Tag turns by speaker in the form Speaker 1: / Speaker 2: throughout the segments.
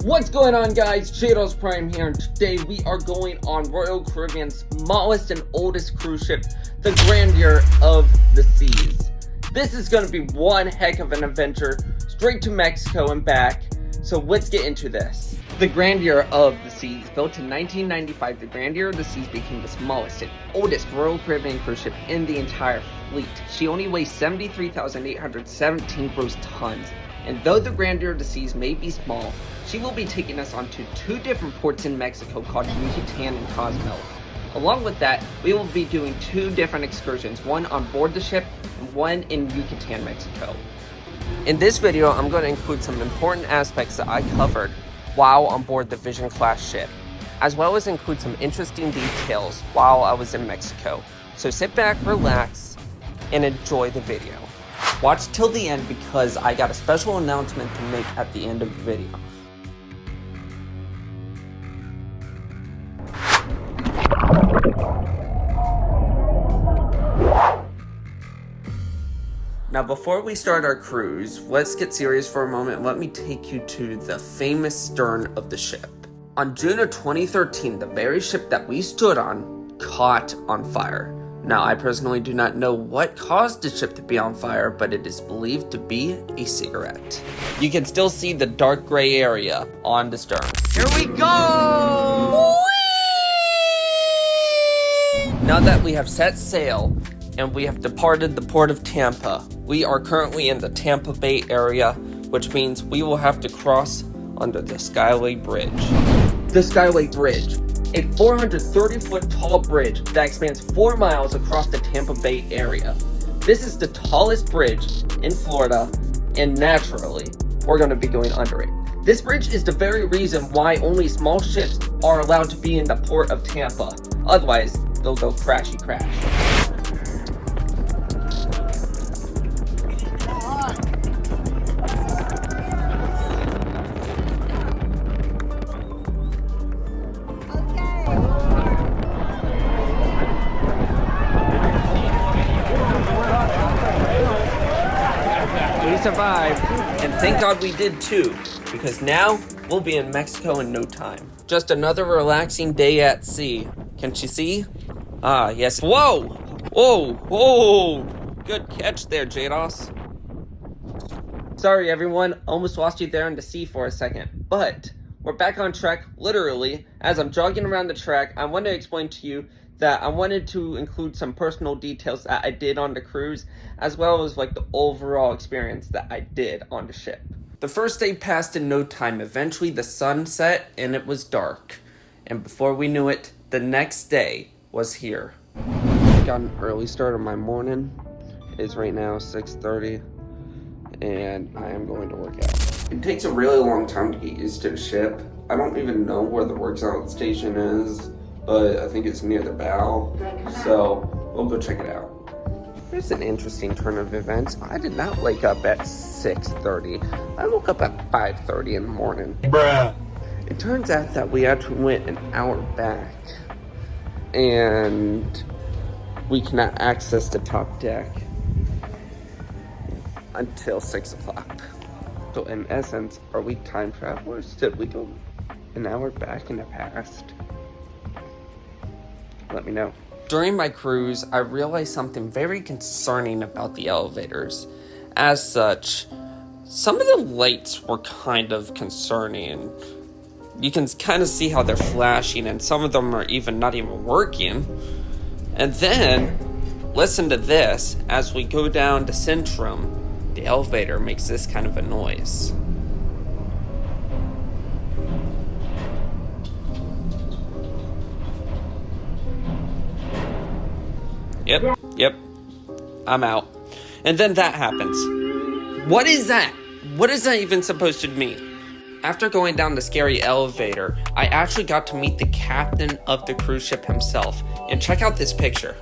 Speaker 1: What's going on, guys? Jados Prime here, and today we are going on Royal Caribbean's smallest and oldest cruise ship, the Grandeur of the Seas. This is going to be one heck of an adventure, straight to Mexico and back, so let's get into this. The Grandeur of the Seas. Built in 1995, the Grandeur of the Seas became the smallest and oldest Royal Caribbean cruise ship in the entire fleet. She only weighs 73,817 gross tons. And though the Grandeur of the Seas may be small, she will be taking us onto two different ports in Mexico called Yucatán and Cozumel. Along with that, we will be doing two different excursions, one on board the ship and one in Yucatán, Mexico. In this video, I'm going to include some important aspects that I covered while on board the Vision class ship, as well as include some interesting details while I was in Mexico. So sit back, relax, and enjoy the video. Watch till the end because I got a special announcement to make at the end of the video. Now before we start our cruise, let's get serious for a moment and let me take you to the famous stern of the ship. On June of 2013, the very ship that we stood on caught on fire. Now, I personally do not know what caused the ship to be on fire, but it is believed to be a cigarette. You can still see the dark gray area on the stern. Here we go! Now that we have set sail and we have departed the port of Tampa, we are currently in the Tampa Bay area, which means we will have to cross under the Skyway Bridge. The Skyway Bridge. A 430-foot tall bridge that spans 4 miles across the Tampa Bay area. This is the tallest bridge in Florida, and naturally, we're going to be going under it. This bridge is the very reason why only small ships are allowed to be in the port of Tampa. Otherwise, they'll go crashy crash. Survived, and thank God we did too, because now we'll be in Mexico in no time. Just another relaxing day at sea. Can't you see? Ah, yes. Whoa! Whoa! Whoa! Good catch there, Jados. Sorry everyone, almost lost you there in the sea for a second, but we're back on track, literally. As I'm jogging around the track, I want to explain to you that I wanted to include some personal details that I did on the cruise, as well as like the overall experience that I did on the ship. The first day passed in no time. Eventually the sun set and it was dark. And before we knew it, the next day was here. Got an early start of my morning. It's right now 6:30 and I am going to work out. It takes a really long time to get used to the ship. I don't even know where the works out station is, but I think it's near the bow, so we'll go check it out. Here's an interesting turn of events. I did not wake up at 6:30. I woke up at 5:30 in the morning. Bruh. It turns out that we actually went an hour back, and we cannot access the top deck until 6 o'clock. So in essence, are we time travelers? Did we go an hour back in the past? Let me know. During my cruise, I realized something very concerning about the elevators. As such, some of the lights were kind of concerning. You can kind of see how they're flashing, and some of them are not even working. And then, listen to this. As we go down to Centrum, the elevator makes this kind of a noise. Yep, I'm out. And then that happens. What is that? What is that even supposed to mean? After going down the scary elevator, I actually got to meet the captain of the cruise ship himself. And check out this picture.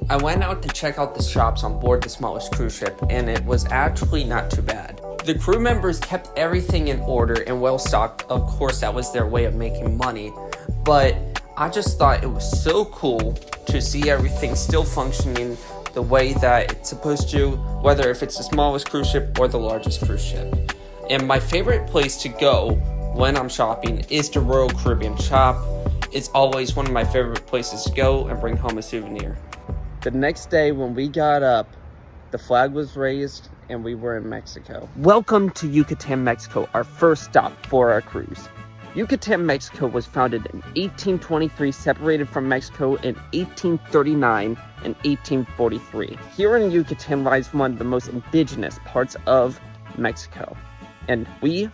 Speaker 1: I went out to check out the shops on board the smallest cruise ship, and it was actually not too bad. The crew members kept everything in order and well stocked. Of course, that was their way of making money. But I just thought it was so cool to see everything still functioning the way that it's supposed to, whether if it's the smallest cruise ship or the largest cruise ship. And my favorite place to go when I'm shopping is the Royal Caribbean shop. It's always one of my favorite places to go and bring home a souvenir. The next day when we got up, the flag was raised and we were in Mexico. Welcome to Yucatán, Mexico, our first stop for our cruise. Yucatán, Mexico was founded in 1823, separated from Mexico in 1839 and 1843. Here in Yucatán lies one of the most indigenous parts of Mexico. And we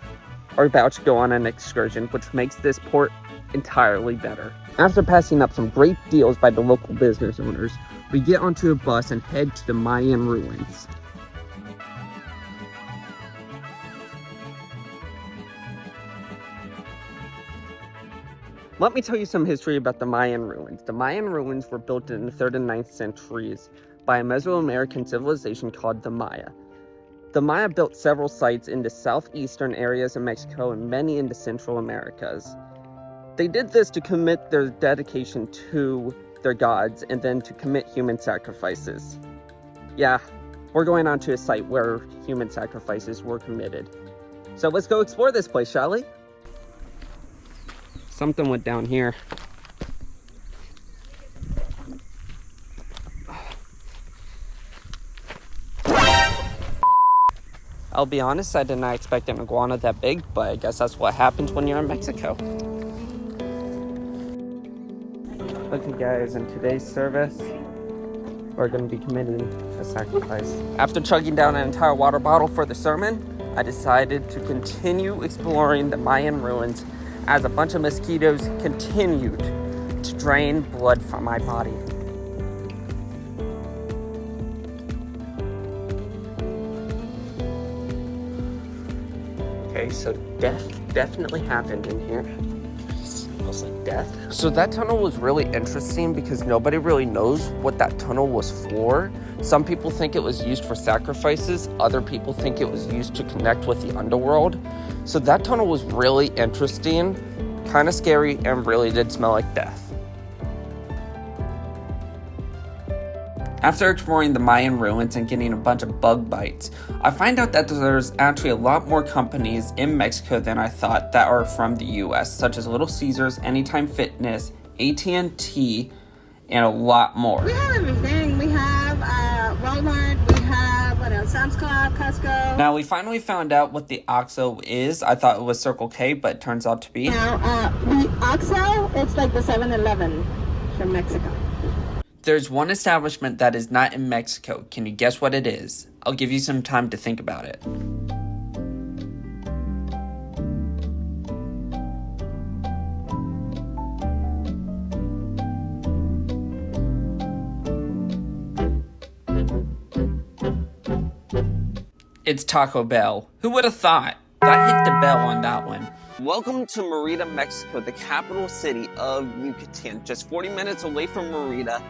Speaker 1: are about to go on an excursion, which makes this port entirely better. After passing up some great deals by the local business owners, we get onto a bus and head to the Mayan ruins. Let me tell you some history about the Mayan ruins. The Mayan ruins were built in the 3rd and 9th centuries by a Mesoamerican civilization called the Maya. The Maya built several sites in the southeastern areas of Mexico and many in the Central Americas. They did this to commit their dedication to their gods and then to commit human sacrifices. Yeah, we're going on to a site where human sacrifices were committed. So let's go explore this place, shall we? Something went down here. I'll be honest, I did not expect an iguana that big, but I guess that's what happens when you're in Mexico. Okay guys, in today's service, we're going to be committing a sacrifice. After chugging down an entire water bottle for the sermon, I decided to continue exploring the Mayan ruins as a bunch of mosquitoes continued to drain blood from my body. Okay, so death definitely happened in here. It smells like death. So that tunnel was really interesting because nobody really knows what that tunnel was for. Some people think it was used for sacrifices. Other people think it was used to connect with the underworld. So that tunnel was really interesting, kind of scary, and really did smell like death. After exploring the Mayan ruins and getting a bunch of bug bites, I find out that there's actually a lot more companies in Mexico than I thought that are from the US, such as Little Caesars, Anytime Fitness, AT&T, and a lot more.
Speaker 2: We have everything. We have Walmart, we have, what else, Sam's Club, Costco.
Speaker 1: Now, we finally found out what the OXXO is. I thought it was Circle K, but it turns out to be...
Speaker 2: Now, the OXXO, it's like the 7-Eleven from Mexico.
Speaker 1: There's one establishment that is not in Mexico. Can you guess what it is? I'll give you some time to think about it. It's Taco Bell. Who would have thought? I hit the bell on that one. Welcome to Merida, Mexico, the capital city of Yucatán. Just 40 minutes away from Merida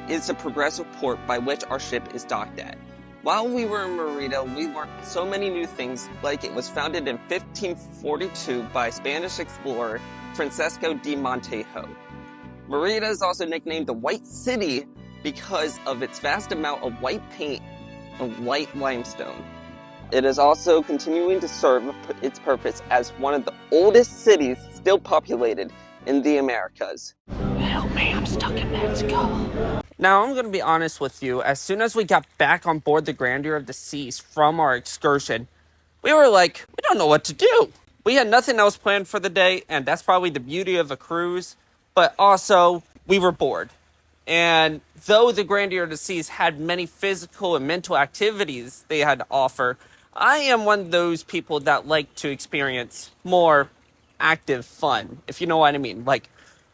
Speaker 1: is the progressive port by which our ship is docked at. While we were in Merida, we learned so many new things, like it was founded in 1542 by Spanish explorer Francisco de Montejo. Merida is also nicknamed the White City because of its vast amount of white paint and white limestone. It is also continuing to serve its purpose as one of the oldest cities still populated in the Americas. Help me, I'm stuck in Mexico. Now, I'm going to be honest with you. As soon as we got back on board the Grandeur of the Seas from our excursion, we were like, we don't know what to do. We had nothing else planned for the day, and that's probably the beauty of a cruise. But also, we were bored. And though the Grandeur of the Seas had many physical and mental activities they had to offer, I am one of those people that like to experience more active fun, if you know what I mean. Like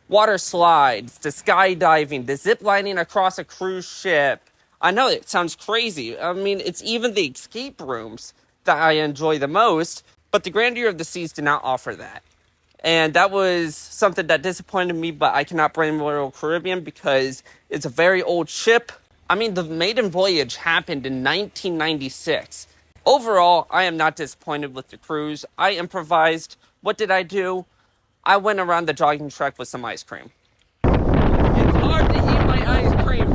Speaker 1: water slides, the skydiving, the zip lining across a cruise ship. I know it sounds crazy. I mean, it's even the escape rooms that I enjoy the most, but the Grandeur of the Seas did not offer that. And that was something that disappointed me, but I cannot blame Royal Caribbean because it's a very old ship. I mean, the maiden voyage happened in 1996. Overall, I am not disappointed with the cruise. I improvised. What did I do? I went around the jogging track with some ice cream. It's hard to eat my ice cream.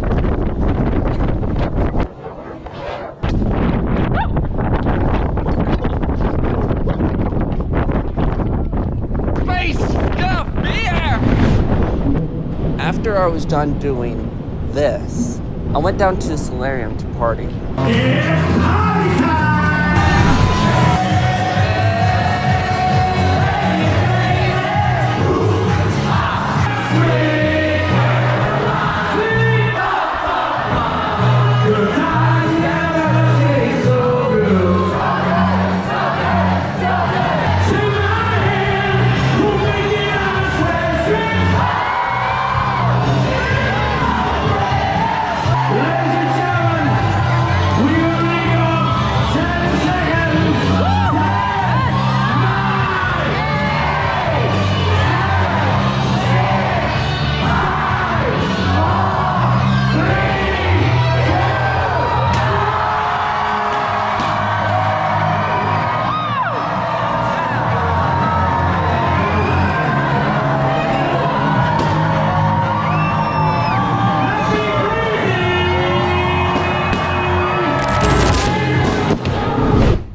Speaker 1: taste the beer! After I was done doing this, I went down to the solarium to party.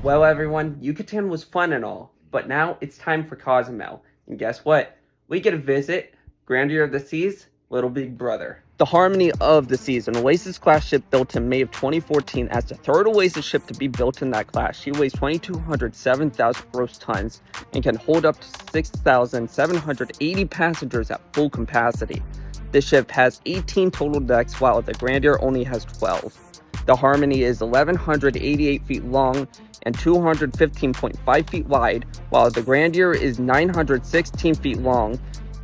Speaker 1: Well, everyone, Yucatan was fun and all, but now it's time for Cozumel. And guess what? We get to visit Grandeur of the Seas, little big brother. The Harmony of the Seas, an Oasis-class ship built in May of 2014 as the third Oasis ship to be built in that class. She weighs 2,207,000 gross tons and can hold up to 6,780 passengers at full capacity. This ship has 18 total decks, while the Grandeur only has 12. The Harmony is 1,188 feet long and 215.5 feet wide, while the Grandeur is 916 feet long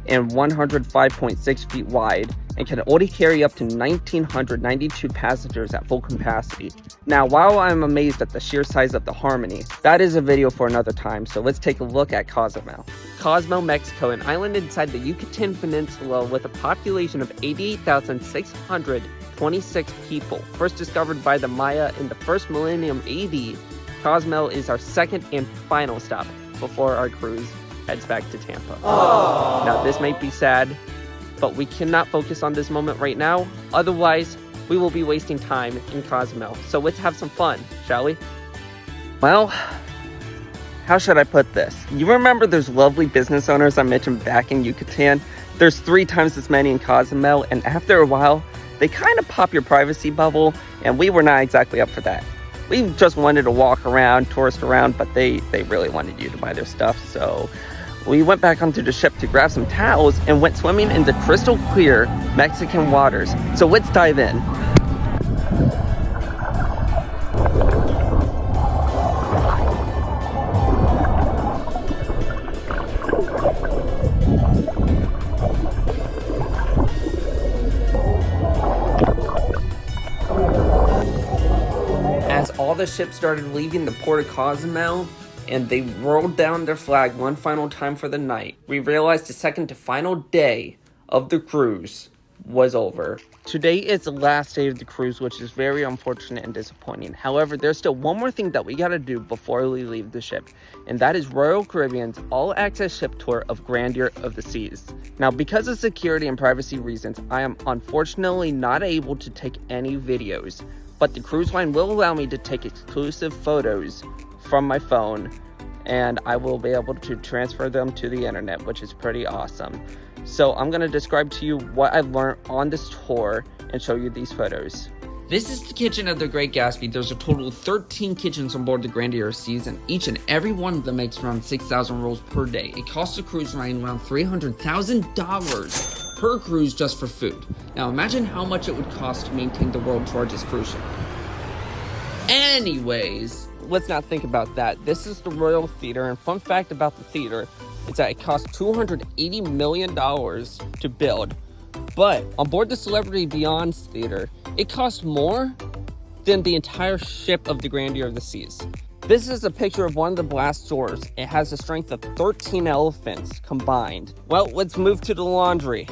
Speaker 1: and 105.6 feet wide, and can only carry up to 1,992 passengers at full capacity. Now, while I'm amazed at the sheer size of the Harmony, that is a video for another time, so let's take a look at Cozumel. Cozumel, Mexico, an island inside the Yucatan Peninsula with a population of 88,626 people. First discovered by the Maya in the first millennium AD, Cozumel is our second and final stop before our cruise heads back to Tampa. Aww. Now, this might be sad, but we cannot focus on this moment right now. Otherwise, we will be wasting time in Cozumel. So let's have some fun, shall we? Well, how should I put this? You remember those lovely business owners I mentioned back in Yucatan? There's 3 times as many in Cozumel, and after a while, they kind of pop your privacy bubble, and we were not exactly up for that. We just wanted to walk around, tourist around, but they really wanted you to buy their stuff, so we went back onto the ship to grab some towels and went swimming in the crystal clear Mexican waters. So let's dive in. As all the ships started leaving the port of Cozumel, and they rolled down their flag one final time for the night, we realized the second to final day of the cruise was over. Today is the last day of the cruise, which is very unfortunate and disappointing. However, there's still one more thing that we gotta do before we leave the ship, and that is Royal Caribbean's all-access ship tour of Grandeur of the Seas. Now, because of security and privacy reasons, I am unfortunately not able to take any videos, but the cruise line will allow me to take exclusive photos from my phone, and I will be able to transfer them to the internet, which is pretty awesome. So I'm going to describe to you what I've learned on this tour and show you these photos. This is the kitchen of the Great Gatsby. There's a total of 13 kitchens on board the Grandeur of the Seas, and each and every one of them makes around 6,000 rolls per day. It costs the cruise line around $300,000 per cruise just for food. Now imagine how much it would cost to maintain the world's largest cruise ship. Anyways, let's not think about that. This is the Royal Theater, and fun fact about the theater is that it cost $280 million to build. But on board the Celebrity Beyond Theater, it cost more than the entire ship of the Grandeur of the Seas. This is a picture of one of the blast doors. It has a strength of 13 elephants combined. Well, let's move to the laundry.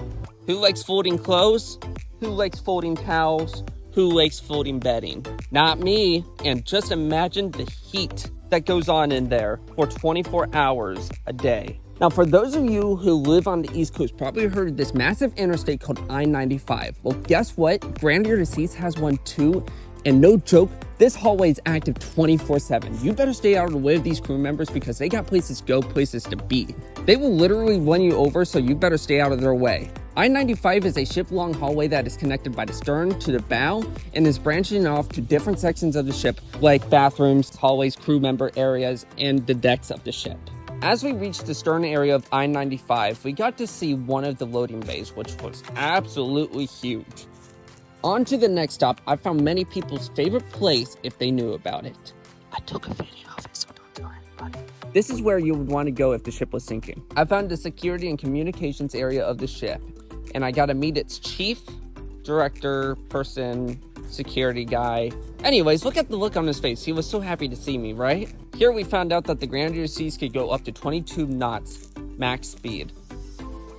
Speaker 1: Who likes folding clothes? Who likes folding towels? Who likes folding bedding? Not me. And just imagine the heat that goes on in there for 24 hours a day. Now, for those of you who live on the East Coast, probably heard of this massive interstate called I-95. Well, guess what? Grandeur of the Seas has one too. And no joke, this hallway is active 24/7. You better stay out of the way of these crew members because they got places to go, places to be. They will literally run you over, so you better stay out of their way. I-95 is a ship-long hallway that is connected by the stern to the bow and is branching off to different sections of the ship, like bathrooms, hallways, crew member areas, and the decks of the ship. As we reached the stern area of I-95, we got to see one of the loading bays, which was absolutely huge. On to the next stop, I found many people's favorite place if they knew about it. I took a video of it, so don't tell anybody. This is where you would want to go if the ship was sinking. I found the security and communications area of the ship, and I got to meet its chief, director, person, security guy. Anyways, look at the look on his face. He was so happy to see me, right? Here we found out that the Grandeur of the Seas could go up to 22 knots max speed.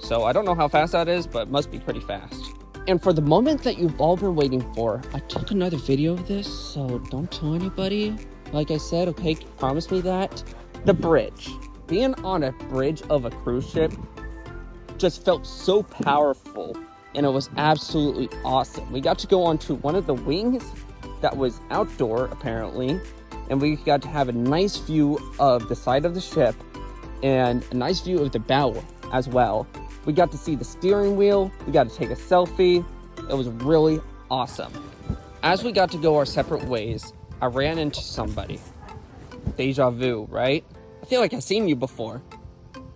Speaker 1: So I don't know how fast that is, but it must be pretty fast. And for the moment that you've all been waiting for, I took another video of this, so don't tell anybody. Like I said, okay, promise me that. The bridge. Being on a bridge of a cruise ship just felt so powerful, and it was absolutely awesome. We got to go onto one of the wings that was outdoor, apparently, and we got to have a nice view of the side of the ship and a nice view of the bow as well. We got to see the steering wheel. We got to take a selfie. It was really awesome. As we got to go our separate ways, I ran into somebody. Deja vu, right? I feel like I've seen you before.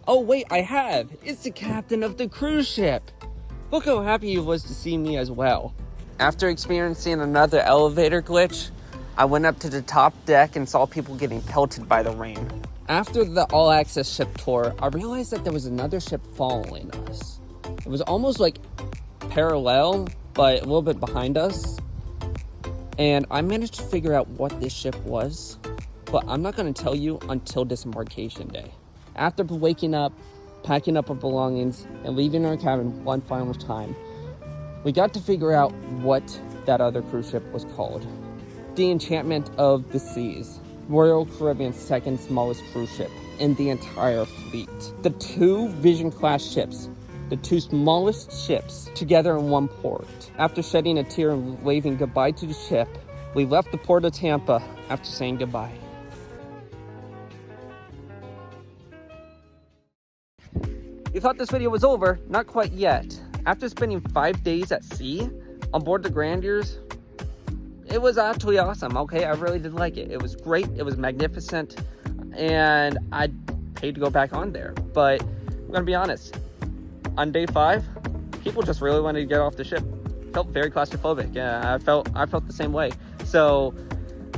Speaker 1: Oh wait, I have. It's the captain of the cruise ship. Look how happy he was to see me as well. After experiencing another elevator glitch, I went up to the top deck and saw people getting pelted by the rain. After the all-access ship tour, I realized that there was another ship following us. It was almost like parallel, but a little bit behind us. And I managed to figure out what this ship was, but I'm not going to tell you until disembarkation day. After waking up, packing up our belongings, and leaving our cabin one final time, we got to figure out what that other cruise ship was called. The Enchantment of the Seas. Royal Caribbean's second smallest cruise ship in the entire fleet. The two Vision class ships, the two smallest ships, together in one port. After shedding a tear and waving goodbye to the ship, we left the port of Tampa after saying goodbye. You thought this video was over? Not quite yet. After spending 5 days at sea on board the Grandeurs, it was actually awesome, okay? I really did like it. It was great, it was magnificent, and I'd pay to go back on there. But I'm gonna be honest, on day 5, people just really wanted to get off the ship. Felt very claustrophobic. Yeah, I felt the same way. So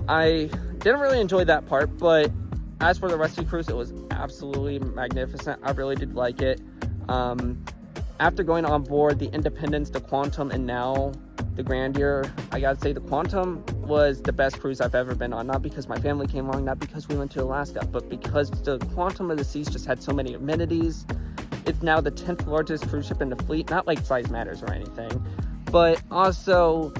Speaker 1: I didn't really enjoy that part, but as for the rest of the cruise, it was absolutely magnificent. I really did like it. After going on board the Independence, the Quantum, and now the Grandeur, I gotta say the Quantum was the best cruise I've ever been on. Not because my family came along, not because we went to Alaska, but because the Quantum of the Seas just had so many amenities. It's now the 10th largest cruise ship in the fleet. Not like size matters or anything, but also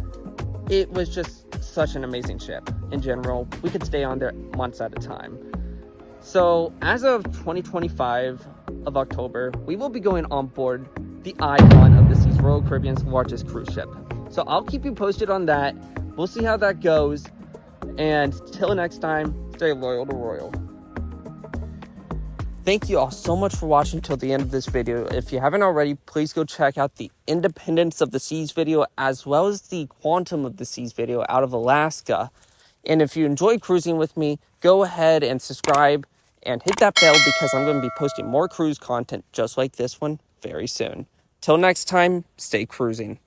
Speaker 1: it was just such an amazing ship in general. We could stay on there months at a time. So as of 2025 of October, we will be going on board the Icon of the Seas, Royal Caribbean's largest cruise ship. So I'll keep you posted on that. We'll see how that goes. And till next time, stay loyal to Royal. Thank you all so much for watching till the end of this video. If you haven't already, please go check out the Independence of the Seas video as well as the Quantum of the Seas video out of Alaska. And if you enjoy cruising with me, go ahead and subscribe and hit that bell because I'm going to be posting more cruise content just like this one very soon. Till next time, stay cruising.